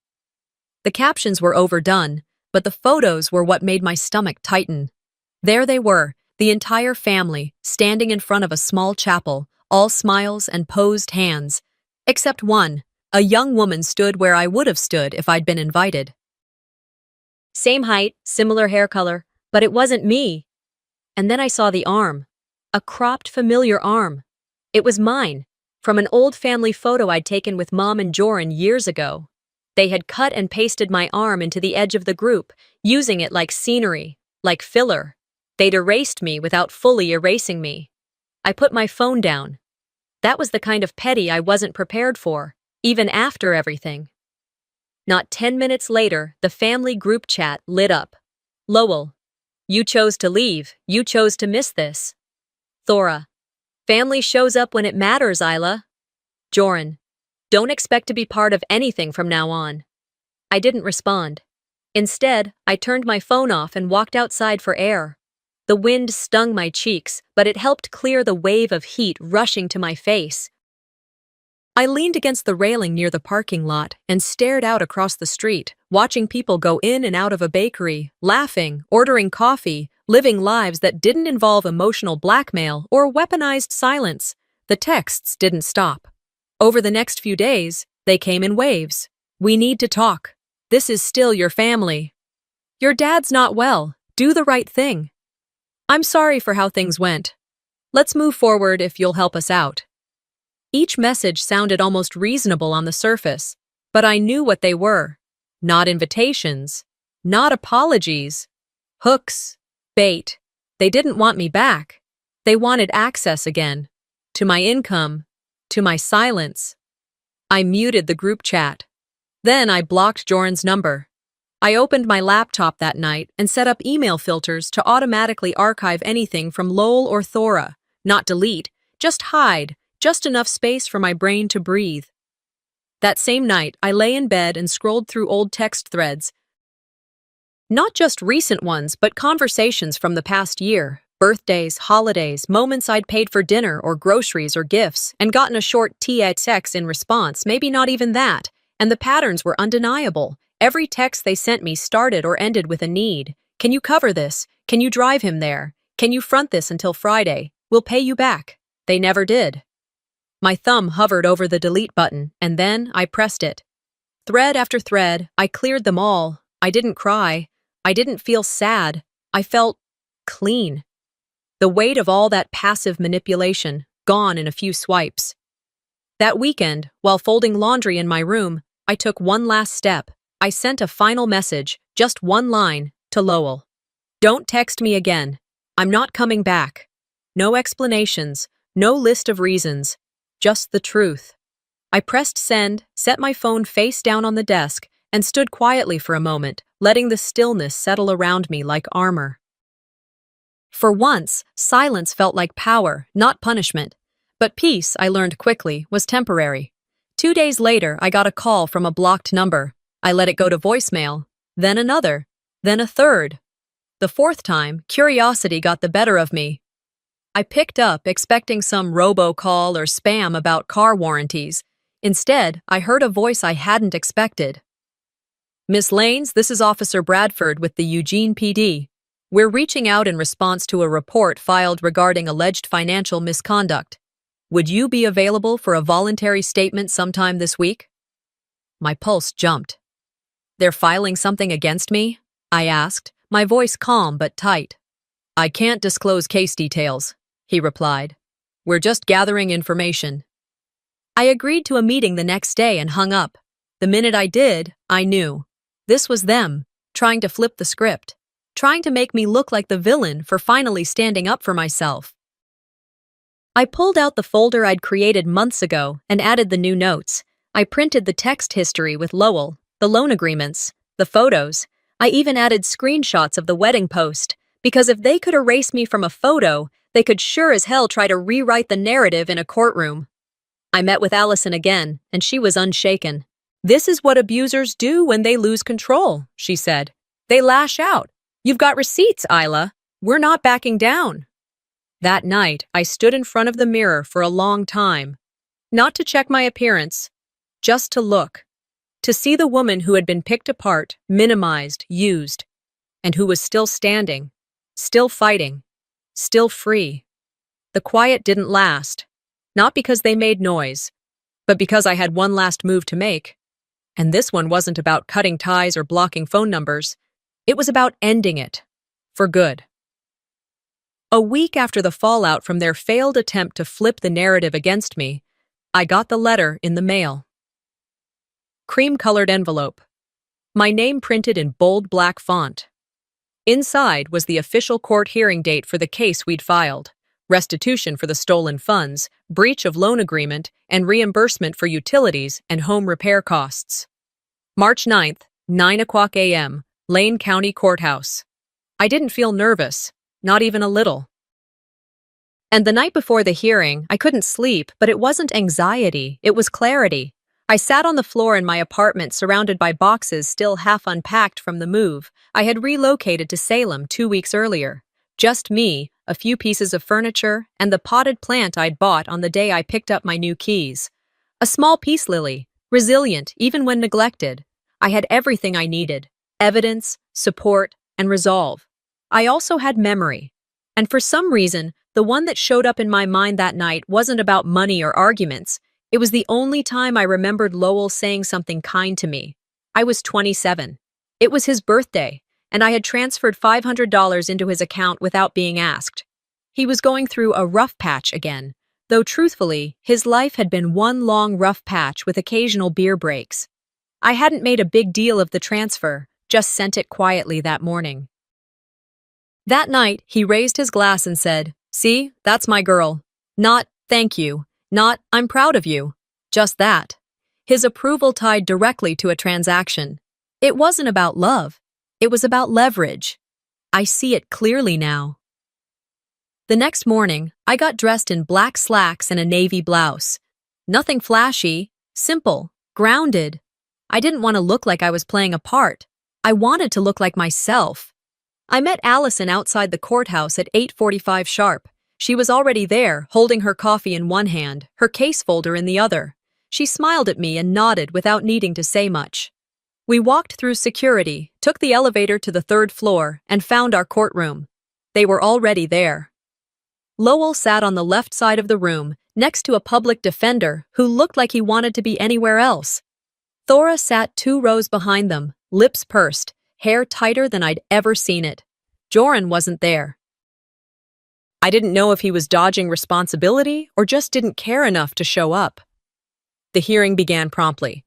The captions were overdone, but the photos were what made my stomach tighten. There they were, the entire family, standing in front of a small chapel, all smiles and posed hands. Except one, a young woman stood where I would have stood if I'd been invited. Same height, similar hair color, but it wasn't me. And then I saw the arm. A cropped, familiar arm. It was mine, from an old family photo I'd taken with Mom and Joran years ago. They had cut and pasted my arm into the edge of the group, using it like scenery, like filler. They'd erased me without fully erasing me. I put my phone down. That was the kind of petty I wasn't prepared for, even after everything. Not 10 minutes later, the family group chat lit up. Lowell, you chose to leave. You chose to miss this. Thora, family shows up when it matters, Isla. Joran, don't expect to be part of anything from now on. I didn't respond. Instead, I turned my phone off and walked outside for air. The wind stung my cheeks, but it helped clear the wave of heat rushing to my face. I leaned against the railing near the parking lot and stared out across the street, watching people go in and out of a bakery, laughing, ordering coffee, living lives that didn't involve emotional blackmail or weaponized silence. The texts didn't stop. Over the next few days, they came in waves. We need to talk. This is still your family. Your dad's not well. Do the right thing. I'm sorry for how things went. Let's move forward if you'll help us out. Each message sounded almost reasonable on the surface, but I knew what they were. Not invitations, not apologies, hooks, bait. They didn't want me back. They wanted access again, to my income, to my silence. I muted the group chat. Then I blocked Joran's number. I opened my laptop that night and set up email filters to automatically archive anything from Lowell or Thora. Not delete, just hide, just enough space for my brain to breathe. That same night, I lay in bed and scrolled through old text threads. Not just recent ones, but conversations from the past year. Birthdays, holidays, moments I'd paid for dinner or groceries or gifts, and gotten a short TXX in response, maybe not even that. And the patterns were undeniable. Every text they sent me started or ended with a need. Can you cover this? Can you drive him there? Can you front this until Friday? We'll pay you back. They never did. My thumb hovered over the delete button, and then I pressed it. Thread after thread, I cleared them all. I didn't cry. I didn't feel sad. I felt clean. The weight of all that passive manipulation, gone in a few swipes. That weekend, while folding laundry in my room, I took one last step. I sent a final message, just one line, to Lowell. Don't text me again. I'm not coming back. No explanations, no list of reasons, just the truth. I pressed send, set my phone face down on the desk, and stood quietly for a moment, letting the stillness settle around me like armor. For once, silence felt like power, not punishment. But peace, I learned quickly, was temporary. 2 days later, I got a call from a blocked number. I let it go to voicemail, then another, then a third. The fourth time, curiosity got the better of me. I picked up, expecting some robocall or spam about car warranties. Instead, I heard a voice I hadn't expected. Miss Lanes, this is Officer Bradford with the Eugene PD. We're reaching out in response to a report filed regarding alleged financial misconduct. Would you be available for a voluntary statement sometime this week? My pulse jumped. They're filing something against me? I asked, my voice calm but tight. I can't disclose case details, he replied. We're just gathering information. I agreed to a meeting the next day and hung up. The minute I did, I knew. This was them, trying to flip the script, trying to make me look like the villain for finally standing up for myself. I pulled out the folder I'd created months ago and added the new notes. I printed the text history with Lowell, the loan agreements, the photos. I even added screenshots of the wedding post, because if they could erase me from a photo, they could sure as hell try to rewrite the narrative in a courtroom. I met with Allison again, and she was unshaken. This is what abusers do when they lose control, she said. They lash out. You've got receipts, Isla. We're not backing down. That night, I stood in front of the mirror for a long time. Not to check my appearance, just to look. To see the woman who had been picked apart, minimized, used, and who was still standing, still fighting, still free. The quiet didn't last, not because they made noise, but because I had one last move to make. And this one wasn't about cutting ties or blocking phone numbers. It was about ending it, for good. A week after the fallout from their failed attempt to flip the narrative against me, I got the letter in the mail. Cream-colored envelope. My name printed in bold black font. Inside was the official court hearing date for the case we'd filed, restitution for the stolen funds, breach of loan agreement, and reimbursement for utilities and home repair costs. March 9th, 9 o'clock a.m., Lane County Courthouse. I didn't feel nervous, not even a little. And the night before the hearing, I couldn't sleep, but it wasn't anxiety, it was clarity. I sat on the floor in my apartment surrounded by boxes still half unpacked from the move. I had relocated to Salem 2 weeks earlier. Just me, a few pieces of furniture, and the potted plant I'd bought on the day I picked up my new keys. A small peace lily, resilient even when neglected. I had everything I needed: evidence, support, and resolve. I also had memory. And for some reason, the one that showed up in my mind that night wasn't about money or arguments. It was the only time I remembered Lowell saying something kind to me. I was 27. It was his birthday, and I had transferred $500 into his account without being asked. He was going through a rough patch again, though truthfully, his life had been one long rough patch with occasional beer breaks. I hadn't made a big deal of the transfer, just sent it quietly that morning. That night, he raised his glass and said, "See, that's my girl. Not, thank you. Not, I'm proud of you. Just that." His approval tied directly to a transaction. It wasn't about love. It was about leverage. I see it clearly now. The next morning, I got dressed in black slacks and a navy blouse. Nothing flashy, simple, grounded. I didn't want to look like I was playing a part. I wanted to look like myself. I met Allison outside the courthouse at 8:45 sharp. She was already there, holding her coffee in one hand, her case folder in the other. She smiled at me and nodded without needing to say much. We walked through security, took the elevator to the 3rd floor, and found our courtroom. They were already there. Lowell sat on the left side of the room, next to a public defender who looked like he wanted to be anywhere else. Thora sat 2 rows behind them, lips pursed, hair tighter than I'd ever seen it. Joran wasn't there. I didn't know if he was dodging responsibility or just didn't care enough to show up. The hearing began promptly.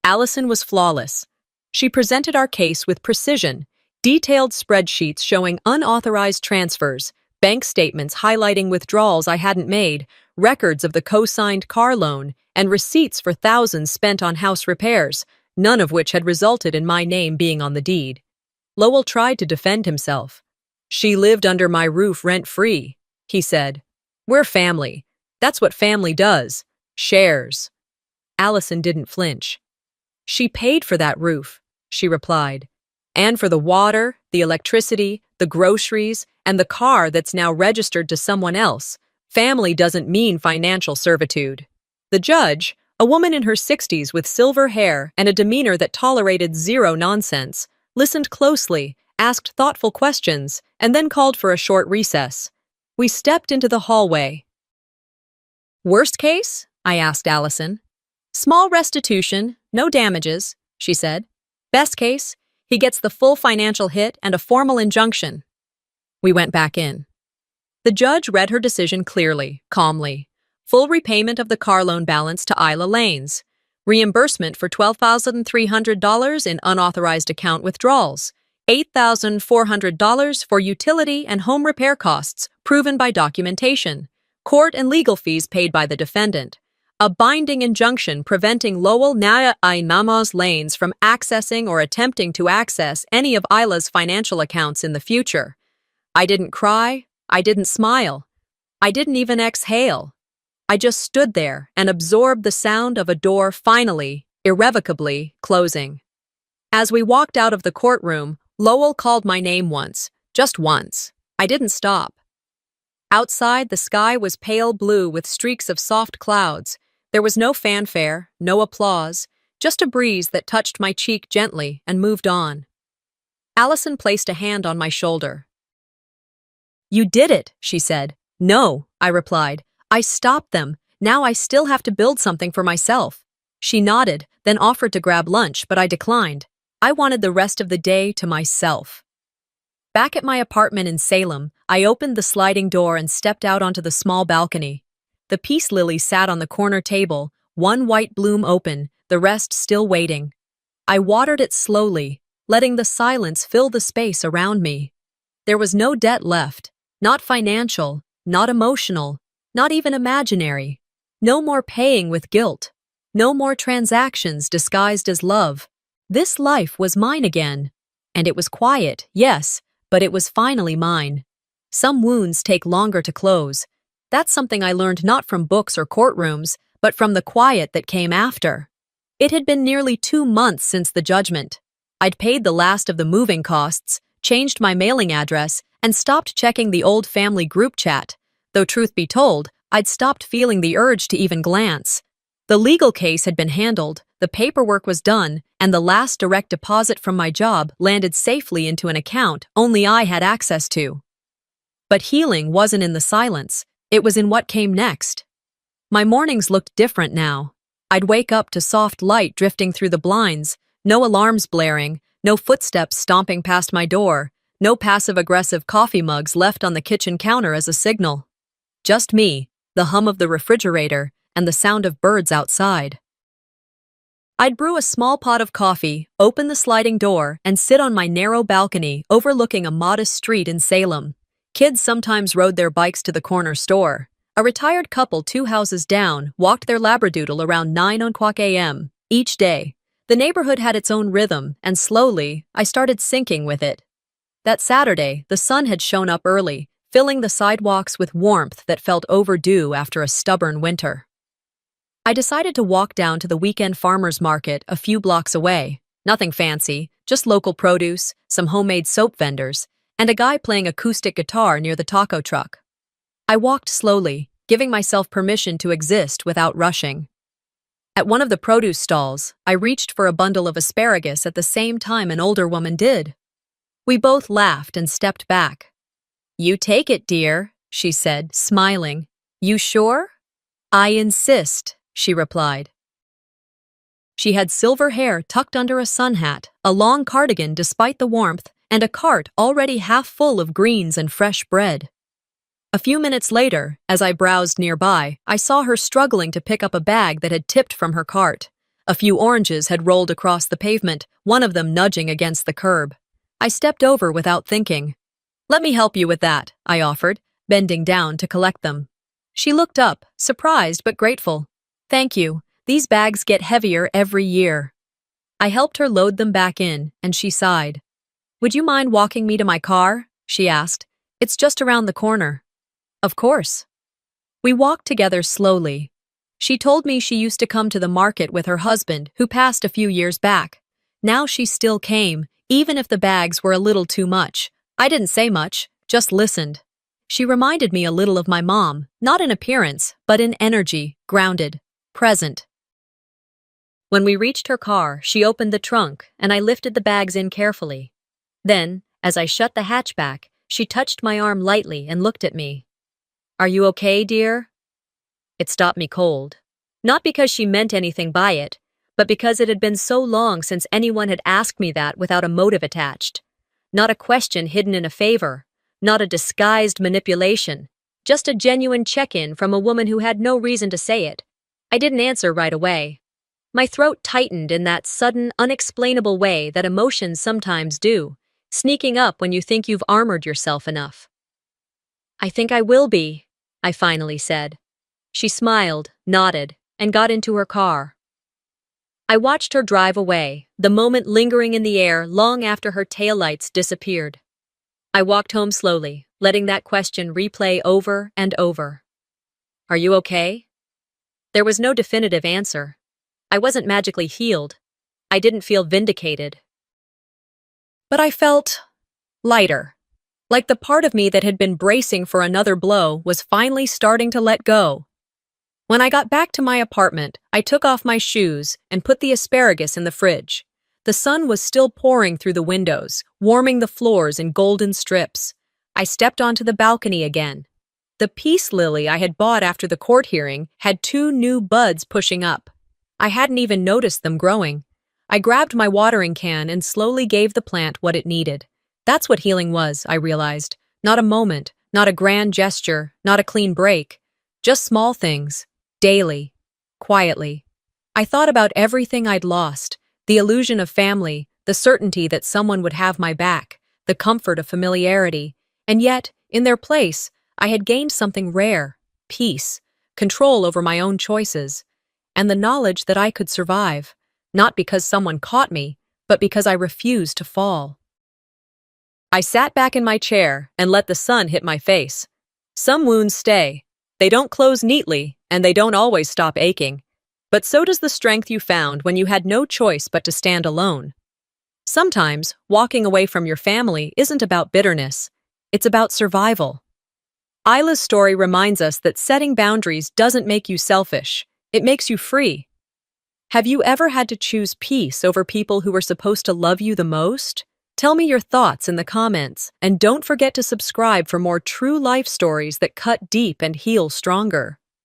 Allison was flawless. She presented our case with precision, detailed spreadsheets showing unauthorized transfers, bank statements highlighting withdrawals I hadn't made, records of the co-signed car loan, and receipts for thousands spent on house repairs, none of which had resulted in my name being on the deed. Lowell tried to defend himself. "She lived under my roof rent-free," he said. "We're family. That's what family does. Shares." Allison didn't flinch. "She paid for that roof," she replied. "And for the water, the electricity, the groceries, and the car that's now registered to someone else. Family doesn't mean financial servitude." The judge, a woman in her 60s with silver hair and a demeanor that tolerated zero nonsense, listened closely, asked thoughtful questions, and then called for a short recess. We stepped into the hallway. "Worst case?" I asked Allison. "Small restitution, no damages," she said. "Best case, he gets the full financial hit and a formal injunction." We went back in. The judge read her decision clearly, calmly. Full repayment of the car loan balance to Isla Lanes. Reimbursement for $12,300 in unauthorized account withdrawals. $8,400 for utility and home repair costs, proven by documentation. Court and legal fees paid by the defendant. A binding injunction preventing Lowell Naya Nama's Lanes from accessing or attempting to access any of Isla's financial accounts in the future. I didn't cry. I didn't smile. I didn't even exhale. I just stood there and absorbed the sound of a door finally, irrevocably, closing. As we walked out of the courtroom, Lowell called my name once, just once. I didn't stop. Outside, the sky was pale blue with streaks of soft clouds. There was no fanfare, no applause, just a breeze that touched my cheek gently and moved on. Allison placed a hand on my shoulder. "You did it," she said. "No," I replied. "I stopped them. Now I still have to build something for myself." She nodded, then offered to grab lunch, but I declined. I wanted the rest of the day to myself. Back at my apartment in Salem, I opened the sliding door and stepped out onto the small balcony. The peace lily sat on the corner table, one white bloom open, the rest still waiting. I watered it slowly, letting the silence fill the space around me. There was no debt left, not financial, not emotional, not even imaginary. No more paying with guilt. No more transactions disguised as love. This life was mine again. And it was quiet, yes, but it was finally mine. Some wounds take longer to close. That's something I learned not from books or courtrooms, but from the quiet that came after. It had been nearly 2 months since the judgment. I'd paid the last of the moving costs, changed my mailing address, and stopped checking the old family group chat. Though truth be told, I'd stopped feeling the urge to even glance. The legal case had been handled, the paperwork was done, and the last direct deposit from my job landed safely into an account only I had access to. But healing wasn't in the silence, it was in what came next. My mornings looked different now. I'd wake up to soft light drifting through the blinds, no alarms blaring, no footsteps stomping past my door, no passive-aggressive coffee mugs left on the kitchen counter as a signal. Just me, the hum of the refrigerator, and the sound of birds outside. I'd brew a small pot of coffee, open the sliding door, and sit on my narrow balcony overlooking a modest street in Salem. Kids sometimes rode their bikes to the corner store. A retired couple 2 houses down walked their labradoodle around 9:00 a.m. each day. The neighborhood had its own rhythm, and slowly, I started syncing with it. That Saturday, the sun had shown up early, filling the sidewalks with warmth that felt overdue after a stubborn winter. I decided to walk down to the weekend farmers market a few blocks away. Nothing fancy, just local produce, some homemade soap vendors, and a guy playing acoustic guitar near the taco truck. I walked slowly, giving myself permission to exist without rushing. At one of the produce stalls, I reached for a bundle of asparagus at the same time an older woman did. We both laughed and stepped back. "You take it, dear," she said, smiling. "You sure?" "I insist," she replied. She had silver hair tucked under a sun hat, a long cardigan despite the warmth, and a cart already half full of greens and fresh bread. A few minutes later, as I browsed nearby, I saw her struggling to pick up a bag that had tipped from her cart. A few oranges had rolled across the pavement, one of them nudging against the curb. I stepped over without thinking. "Let me help you with that," I offered, bending down to collect them. She looked up, surprised but grateful. "Thank you. These bags get heavier every year." I helped her load them back in, and she sighed. "Would you mind walking me to my car?" she asked. "It's just around the corner." "Of course." We walked together slowly. She told me she used to come to the market with her husband, who passed a few years back. Now she still came, even if the bags were a little too much. I didn't say much, just listened. She reminded me a little of my mom, not in appearance, but in energy, grounded, present. When we reached her car, she opened the trunk, and I lifted the bags in carefully. Then, as I shut the hatchback, she touched my arm lightly and looked at me. "Are you okay, dear?" It stopped me cold. Not because she meant anything by it, but because it had been so long since anyone had asked me that without a motive attached. Not a question hidden in a favor, not a disguised manipulation, just a genuine check-in from a woman who had no reason to say it. I didn't answer right away. My throat tightened in that sudden, unexplainable way that emotions sometimes do, sneaking up when you think you've armored yourself enough. "I think I will be," I finally said. She smiled, nodded, and got into her car. I watched her drive away, the moment lingering in the air long after her taillights disappeared. I walked home slowly, letting that question replay over and over. "Are you okay?" There was no definitive answer. I wasn't magically healed. I didn't feel vindicated. But I felt lighter. Like the part of me that had been bracing for another blow was finally starting to let go. When I got back to my apartment, I took off my shoes and put the asparagus in the fridge. The sun was still pouring through the windows, warming the floors in golden strips. I stepped onto the balcony again. The peace lily I had bought after the court hearing had 2 new buds pushing up. I hadn't even noticed them growing. I grabbed my watering can and slowly gave the plant what it needed. That's what healing was, I realized. Not a moment, not a grand gesture, not a clean break. Just small things, daily, quietly. I thought about everything I'd lost, the illusion of family, the certainty that someone would have my back, the comfort of familiarity. And yet, in their place, I had gained something rare, peace, control over my own choices, and the knowledge that I could survive, not because someone caught me, but because I refused to fall. I sat back in my chair and let the sun hit my face. Some wounds stay. They don't close neatly, and they don't always stop aching. But so does the strength you found when you had no choice but to stand alone. Sometimes, walking away from your family isn't about bitterness. It's about survival. Isla's story reminds us that setting boundaries doesn't make you selfish. It makes you free. Have you ever had to choose peace over people who were supposed to love you the most? Tell me your thoughts in the comments, and don't forget to subscribe for more true life stories that cut deep and heal stronger.